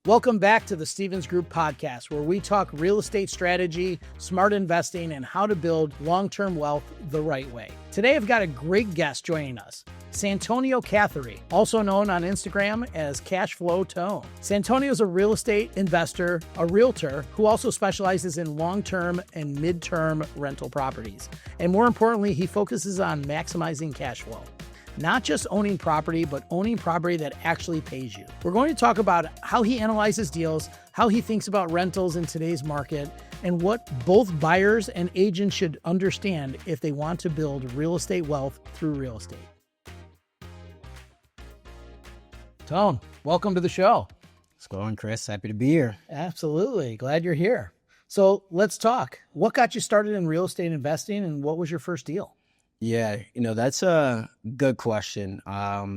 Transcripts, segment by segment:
Welcome back to the Stevens Group podcast, where we talk real estate strategy, smart investing, and how to build long-term wealth the right way. Today, I've got a great guest joining us, Santonio Cathery, also known on Instagram as Cashflow Tone. Santonio is a real estate investor, a realtor who also specializes in long-term and midterm rental properties. And more importantly, he focuses on maximizing cash flow. Not just owning property, but owning property that actually pays you. We're going to talk about how he analyzes deals, how he thinks about rentals in today's market, and what both buyers and agents should understand if they want to build real estate wealth through real estate. Tone, welcome to the show. What's going on, Chris? Happy to be here. Absolutely. Glad you're here. So let's talk. What got you started in real estate investing, and what was your first deal? Yeah, that's a good question.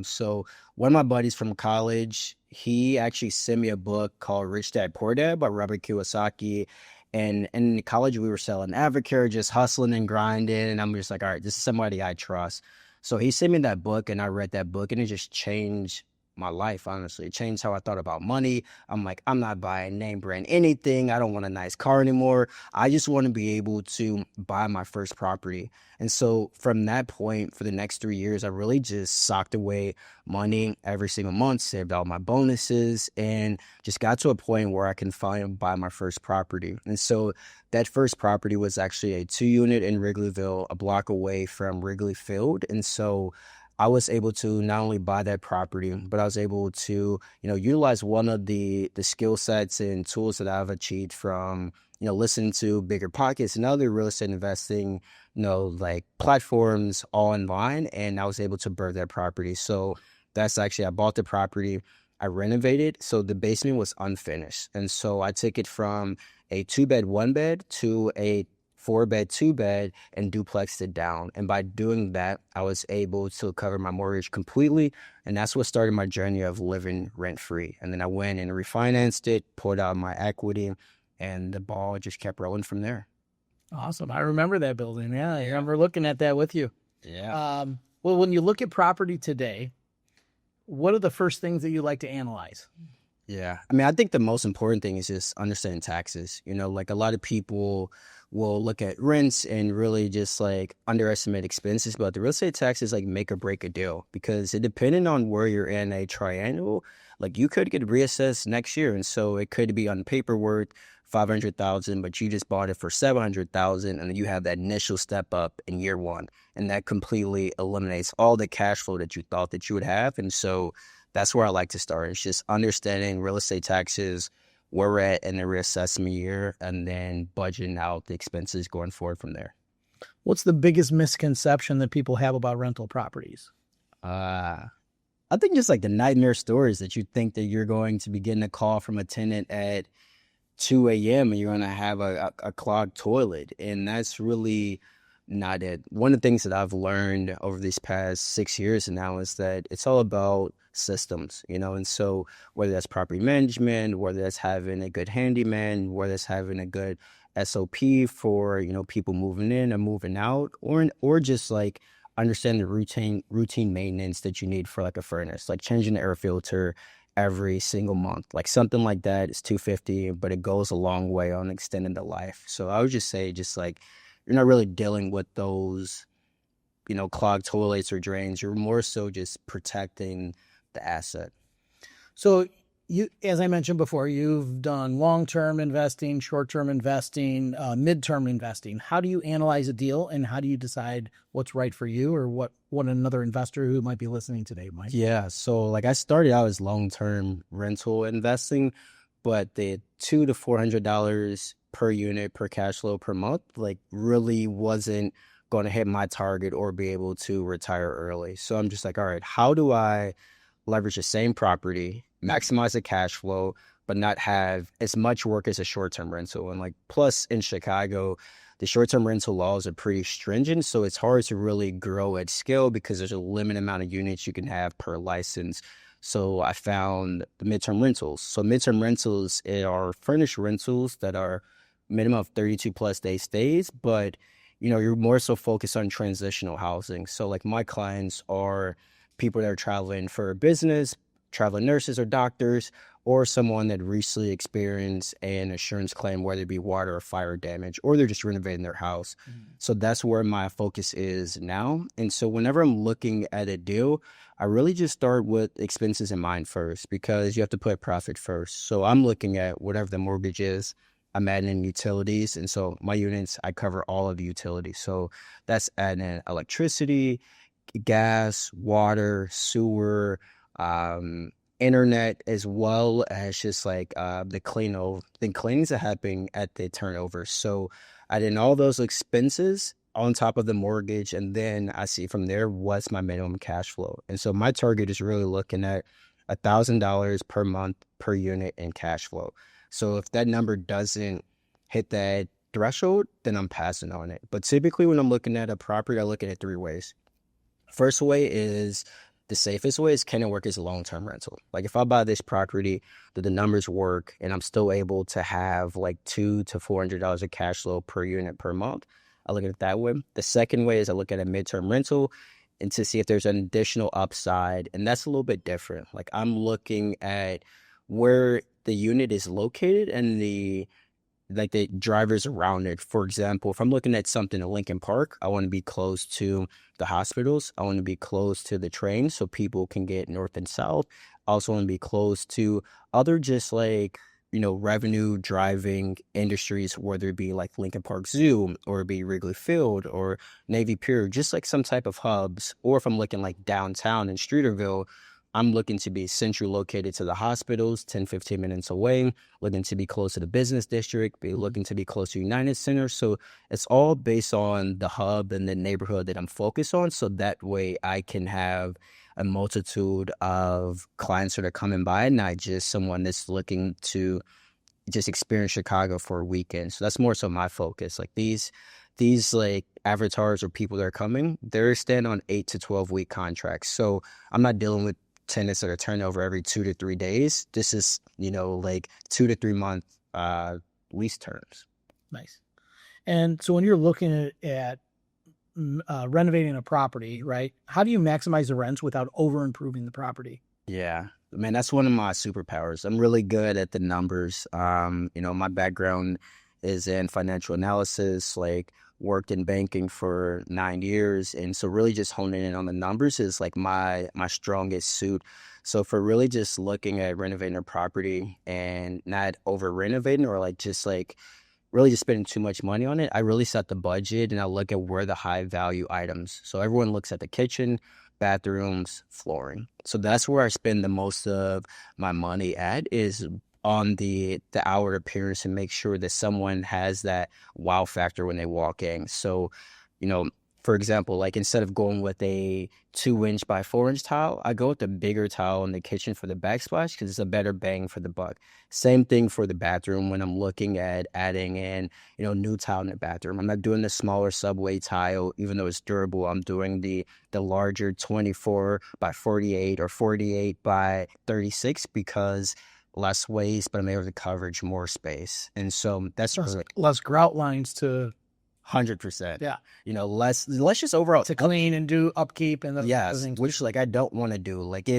So one of my buddies from college, he actually sent me a book called Rich Dad Poor Dad by Robert Kiyosaki. And in college, we were selling Advocare, just hustling and grinding. And I'm just like, all right, this is somebody I trust. So he sent me that book, and I read that book, and it just changed my life, honestly. It changed how I thought about money. I'm like, I'm not buying name brand anything. I don't want a nice car anymore. I just want to be able to buy my first property. And so from that point, for the next 3 years, I really just socked away money every single month, saved all my bonuses, and just got to a point where I can finally buy my first property. And so that first property was actually a 2-unit in Wrigleyville, a block away from Wrigley Field. And so I was able to not only buy that property, but I was able to, utilize one of the skill sets and tools that I've achieved from, listening to Bigger Pockets and other real estate investing, like platforms all online. And I was able to birth that property. So that's actually, I bought the property, I renovated. So the basement was unfinished. And so I took it from a 2-bed, 1-bed to a 4-bed, 2-bed, and duplexed it down. And by doing that, I was able to cover my mortgage completely. And that's what started my journey of living rent-free. And then I went and refinanced it, pulled out my equity, and the ball just kept rolling from there. Awesome. I remember that building. Yeah, I remember looking at that with you. Yeah. Well, when you look at property today, what are the first things that you like to analyze? Yeah. I think the most important thing is just understanding taxes. Like a lot of people will look at rents and really just like underestimate expenses, but the real estate taxes like make or break a deal, because it depending on where you're in a triangle, like you could get reassessed next year. And so it could be on paper worth $500,000, but you just bought it for $700,000, and then you have that initial step up in year one. And that completely eliminates all the cash flow that you thought that you would have. And so that's where I like to start. It's just understanding real estate taxes, where we're at in the reassessment year, and then budgeting out the expenses going forward from there. What's the biggest misconception that people have about rental properties? I think just like the nightmare stories that you think that you're going to be getting a call from a tenant at 2 a.m. and you're going to have a clogged toilet. And that's really not it. One of the things that I've learned over these past 6 years now is that it's all about systems, and so whether that's property management, whether that's having a good handyman, whether that's having a good SOP for, people moving in and moving out, or just like understand the routine maintenance that you need for like a furnace, like changing the air filter every single month. Like something like that is $250, but it goes a long way on extending the life. So I would just say, just like, you're not really dealing with those, clogged toilets or drains. You're more so just protecting the asset. So you, as I mentioned before, you've done long-term investing, short-term investing, midterm investing. How do you analyze a deal, and how do you decide what's right for you, or what another investor who might be listening today might? Yeah. So like I started out as long-term rental investing, but the $200 to $400 per unit per cash flow per month, like really wasn't going to hit my target or be able to retire early. So I'm just like, all right, how do I leverage the same property, maximize the cash flow, but not have as much work as a short-term rental? And like, plus in Chicago, the short-term rental laws are pretty stringent. So it's hard to really grow at scale because there's a limited amount of units you can have per license. So I found the midterm rentals. So midterm rentals are furnished rentals that are minimum of 32 plus day stays, but you're more so focused on transitional housing. So like my clients are people that are traveling for business, traveling nurses or doctors, or someone that recently experienced an insurance claim, whether it be water or fire damage, or they're just renovating their house. So that's where my focus is now. And so whenever I'm looking at a deal, I really just start with expenses in mind first, because you have to put profit first. So I'm looking at whatever the mortgage is. I'm adding in utilities. And so my units, I cover all of the utilities. So that's adding in electricity, gas, water, sewer, internet, as well as just like the cleanings that happen at the turnover. So I did all those expenses on top of the mortgage, and then I see from there what's my minimum cash flow. And so my target is really looking at $1,000 per month per unit in cash flow. So if that number doesn't hit that threshold, then I'm passing on it. But typically when I'm looking at a property, I look at it three ways. First way is the safest way is, can it work as a long-term rental? Like if I buy this property, do the numbers work and I'm still able to have like $200 to $400 of cash flow per unit per month? I look at it that way. The second way is I look at a midterm rental and to see if there's an additional upside. And that's a little bit different. Like I'm looking at where the unit is located and the drivers around it. For example, if I'm looking at something in Lincoln Park, I want to be close to the hospitals. I want to be close to the trains so people can get north and south. I also want to be close to other just like, revenue driving industries, whether it be like Lincoln Park Zoo or it be Wrigley Field or Navy Pier, just like some type of hubs. Or if I'm looking like downtown in Streeterville, I'm looking to be centrally located to the hospitals, 10, 15 minutes away, looking to be close to the business district, be looking to be close to United Center. So it's all based on the hub and the neighborhood that I'm focused on. So that way I can have a multitude of clients that are coming by, not just someone that's looking to just experience Chicago for a weekend. So that's more so my focus. Like these like avatars or people that are coming, they're staying on 8 to 12 week contracts. So I'm not dealing with tenants that are turning over every 2 to 3 days. This is, like 2 to 3 month lease terms. Nice. And so when you're looking at renovating a property, right, how do you maximize the rents without over improving the property? Yeah, man, that's one of my superpowers. I'm really good at the numbers. My background is in financial analysis, like worked in banking for 9 years. And so really just honing in on the numbers is like my strongest suit. So for really just looking at renovating a property and not over renovating or like just like really just spending too much money on it, I really set the budget and I look at where the high value items. So everyone looks at the kitchen, bathrooms, flooring. So that's where I spend the most of my money at, is on the outward appearance and make sure that someone has that wow factor when they walk in. So, for example, like instead of going with a 2-inch by 4-inch tile, I go with the bigger tile in the kitchen for the backsplash because it's a better bang for the buck. Same thing for the bathroom when I'm looking at adding in, new tile in the bathroom. I'm not doing the smaller subway tile, even though it's durable. I'm doing the larger 24 by 48 or 48 by 36 because less waste, but I'm able to coverage more space. And so that's less grout lines to 100%. Yeah. Less just overall to clean and do upkeep and yes, which like I don't want to do. Like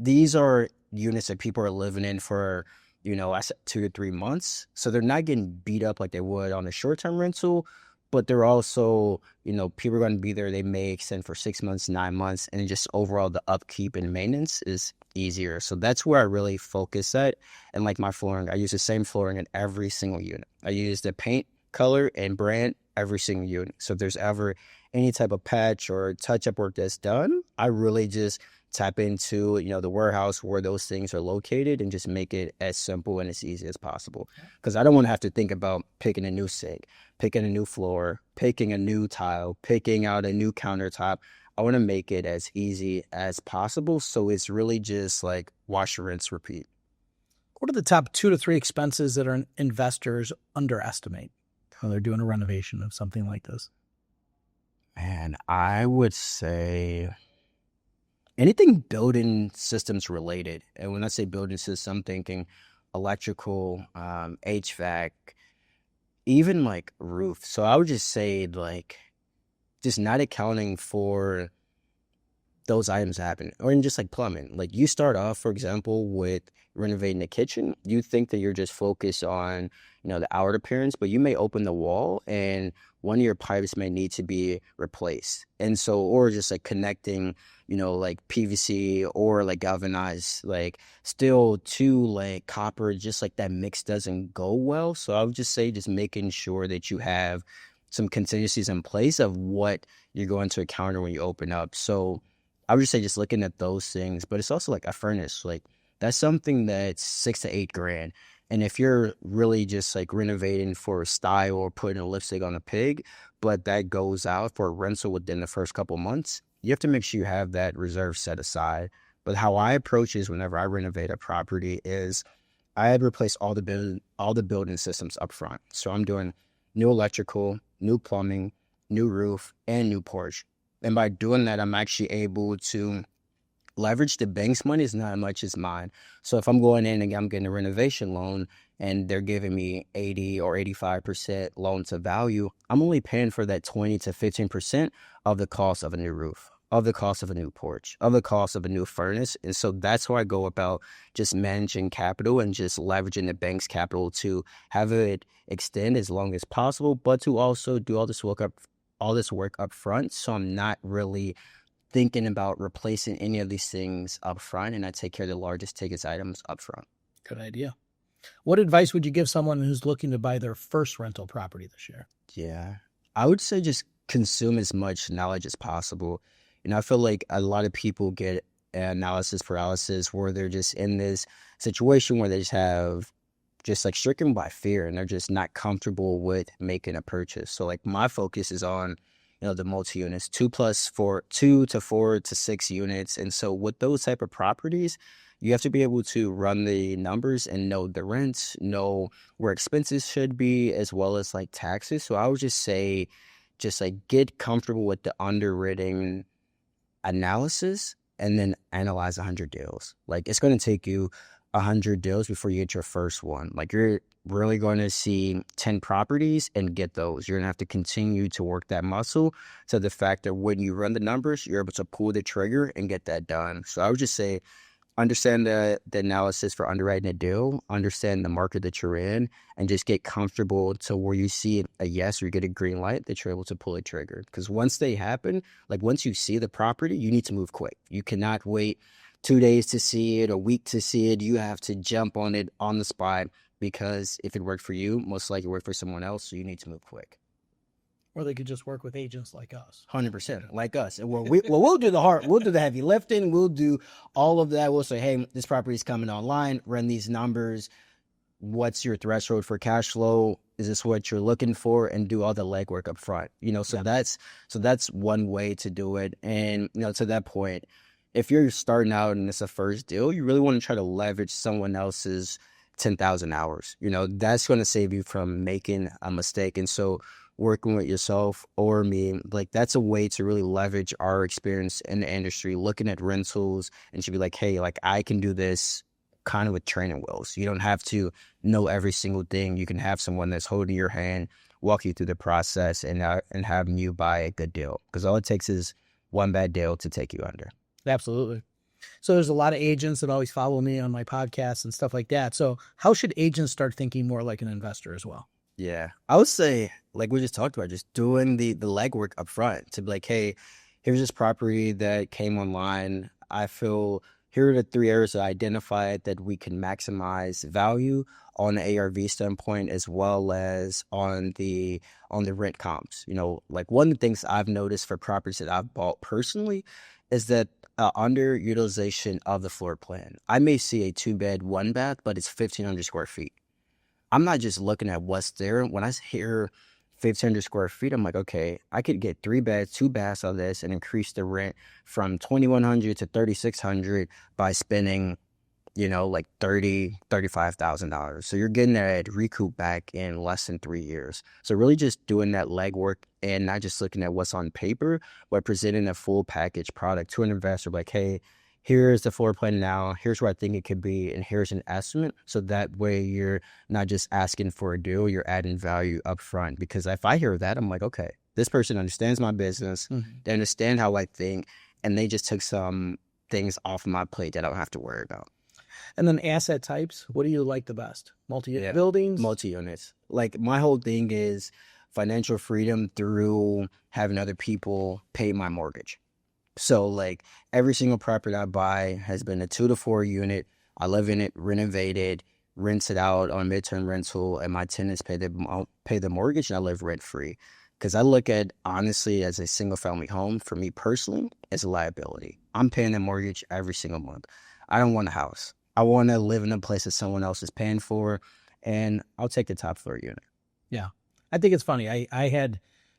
these are units that people are living in for, I said 2 to 3 months. So they're not getting beat up like they would on a short-term rental, but they're also, people are going to be there. They may extend for 6 months, 9 months, and just overall the upkeep and maintenance is easier. So that's where I really focus at. And like my flooring, I use the same flooring in every single unit. I use the paint color and brand every single unit. So if there's ever any type of patch or touch-up work that's done, I really just tap into, the warehouse where those things are located and just make it as simple and as easy as possible. Because I don't want to have to think about picking a new sink, picking a new floor, picking a new tile, picking out a new countertop. I want to make it as easy as possible. So it's really just like wash, rinse, repeat. What are the top 2 to 3 expenses that our investors underestimate when they're doing a renovation of something like this? Man, I would say anything building systems related. And when I say building systems, I'm thinking electrical, HVAC, even like roof. So I would just say like just not accounting for those items happen. Or in just like plumbing, like you start off, for example, with renovating the kitchen. You think that you're just focused on, the outward appearance, but you may open the wall and one of your pipes may need to be replaced. And so, or just like connecting, like PVC or like galvanized, like steel to like copper, just like that mix doesn't go well. So I would just say just making sure that you have some contingencies in place of what you're going to encounter when you open up. So I would just say just looking at those things, but it's also like a furnace, like that's something that's 6 to 8 grand. And if you're really just like renovating for style or putting a lipstick on a pig, but that goes out for a rental within the first couple months, you have to make sure you have that reserve set aside. But how I approach is whenever I renovate a property is I had replaced all the building systems up front. So I'm doing new electrical, new plumbing, new roof, and new porch. And by doing that, I'm actually able to leverage the bank's money is not as much as mine. So if I'm going in and I'm getting a renovation loan and they're giving me 80 or 85% loan to value, I'm only paying for that 20 to 15% of the cost of a new roof, of the cost of a new porch, of the cost of a new furnace. And so that's how I go about just managing capital and just leveraging the bank's capital to have it extend as long as possible, but to also do all this work up front. So I'm not really thinking about replacing any of these things up front, and I take care of the largest tickets items up front. Good idea. What advice would you give someone who's looking to buy their first rental property this year? Yeah, I would say just consume as much knowledge as possible. I feel like a lot of people get analysis paralysis where they're just in this situation where they just have just like stricken by fear and they're just not comfortable with making a purchase. So like my focus is on the multi-units, 2 to 4 to 6 units. And so with those type of properties, you have to be able to run the numbers and know the rents, know where expenses should be, as well as like taxes. So I would just say, just like get comfortable with the underwriting analysis and then analyze 100 deals. Like it's going to take you 100 deals before you get your first one. Like you're really going to see 10 properties and get those. You're going to have to continue to work that muscle to the fact that when you run the numbers, you're able to pull the trigger and get that done. So I would just say, understand the analysis for underwriting a deal, understand the market that you're in, and just get comfortable to where you see a yes or you get a green light that you're able to pull a trigger. Because once they happen, like once you see the property, you need to move quick. You cannot wait 2 days to see it, a week to see it. You have to jump on it on the spot because if it worked for you, most likely it worked for someone else. So you need to move quick. Or they could just work with agents like us. 100% like us. And we'll do we'll do the heavy lifting. We'll do all of that. We'll say, hey, this property is coming online, run these numbers. What's your threshold for cash flow? Is this what you're looking for? And do all the legwork up front. So that's one way to do it. And, to that point, if you're starting out and it's a first deal, you really want to try to leverage someone else's 10,000 hours. That's going to save you from making a mistake. And so working with yourself or me, like that's a way to really leverage our experience in the industry, looking at rentals and should be like, hey, like I can do this kind of with training wheels. You don't have to know every single thing. You can have someone that's holding your hand, walk you through the process and having you buy a good deal. Because all it takes is one bad deal to take you under. Absolutely. So there's a lot of agents that always follow me on my podcasts and stuff like that. So how should agents start thinking more like an investor as well? Yeah, I would say, like we just talked about, just doing the legwork up front to be like, hey, here's this property that came online. I feel here are the 3 areas that I identified that we can maximize value on the ARV standpoint as well as on the rent comps. Like one of the things I've noticed for properties that I've bought personally is that underutilization of the floor plan. I may see a 2-bed, 1-bath, but it's 1,500 square feet. I'm not just looking at what's there. When I hear 1,500 square feet, I'm like, okay, I could get 3 beds, 2 baths of this and increase the rent from $2,100 to $3,600 by spending, like $35,000. So you're getting that recoup back in less than 3 years. So really just doing that legwork and not just looking at what's on paper, but presenting a full package product to an investor like, hey, here's the floor plan now, here's where I think it could be, and here's an estimate. So that way you're not just asking for a deal, you're adding value up front. Because if I hear that, I'm like, okay, this person understands my business, they understand how I think, and they just took some things off my plate that I don't have to worry about. And then asset types, what do you like the best? Buildings? Multi-units. Like, my whole thing is financial freedom through having other people pay my mortgage. So, like, every single property I buy has been a 2 to 4 unit. I live in it, renovated, rents it out on midterm rental, and my tenants pay the mortgage, and I live rent-free. Because I look at, honestly, as a single-family home, for me personally, as a liability. I'm paying the mortgage every single month. I don't want a house. I want to live in a place that someone else is paying for, and I'll take the top floor unit. Yeah. I think it's funny.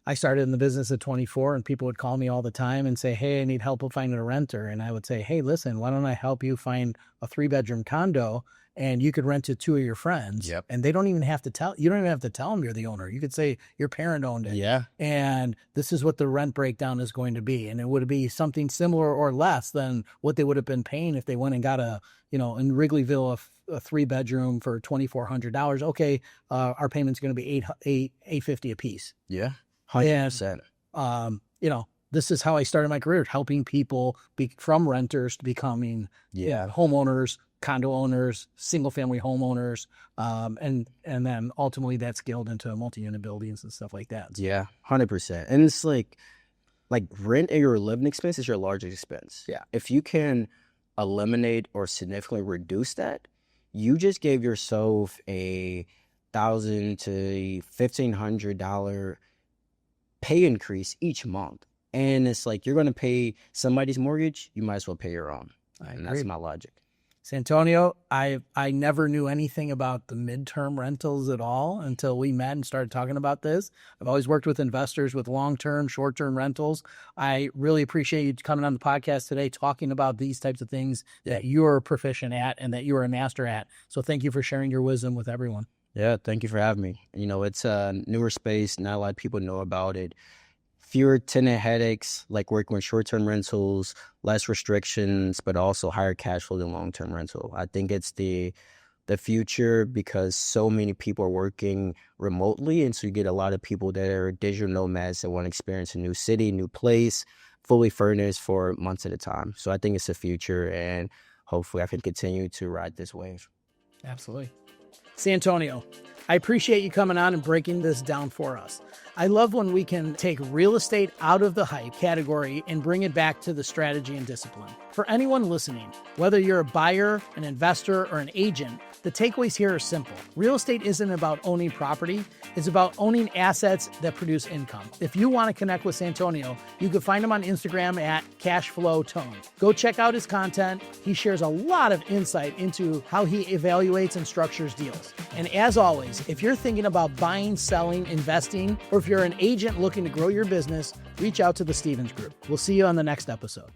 I started in the business at 24, and people would call me all the time and say, hey, I need help with finding a renter. And I would say, hey, listen, why don't I help you find a 3-bedroom condo, and you could rent to 2 of your friends. Yep. And you don't even have to tell them you're the owner. You could say your parent owned it. Yeah. And this is what the rent breakdown is going to be. And it would be something similar or less than what they would have been paying if they went and got in Wrigleyville, a 3-bedroom for $2,400. Okay. Our payment's going to be $850 a piece. Yeah. 100%. And, this is how I started my career, helping people from renters to becoming homeowners, condo owners, single family homeowners. And then ultimately that scaled into multi-unit buildings and stuff like that. Yeah, 100%. And it's like rent and your living expense is your largest expense. Yeah. If you can eliminate or significantly reduce that, you just gave yourself a $1,000 to $1,500 pay increase each month. And it's like, you're going to pay somebody's mortgage, you might as well pay your own. And that's my logic. Santonio, I never knew anything about the midterm rentals at all until we met and started talking about this. I've always worked with investors with long-term, short-term rentals. I really appreciate you coming on the podcast today, talking about these types of things that you're proficient at and that you're a master at. So thank you for sharing your wisdom with everyone. Yeah, thank you for having me. It's a newer space. Not a lot of people know about it. Fewer tenant headaches, like working with short-term rentals, less restrictions, but also higher cash flow than long-term rental. I think it's the future because so many people are working remotely, and so you get a lot of people that are digital nomads that want to experience a new city, new place, fully furnished for months at a time. So I think it's the future, and hopefully I can continue to ride this wave. Absolutely. Santonio, I appreciate you coming on and breaking this down for us. I love when we can take real estate out of the hype category and bring it back to the strategy and discipline. For anyone listening, whether you're a buyer, an investor, or an agent, the takeaways here are simple. Real estate isn't about owning property. It's about owning assets that produce income. If you want to connect with Santonio, you can find him on Instagram at Cashflow Tone. Go check out his content. He shares a lot of insight into how he evaluates and structures deals. And as always, if you're thinking about buying, selling, investing, or if you're an agent looking to grow your business, reach out to the Stevens Group. We'll see you on the next episode.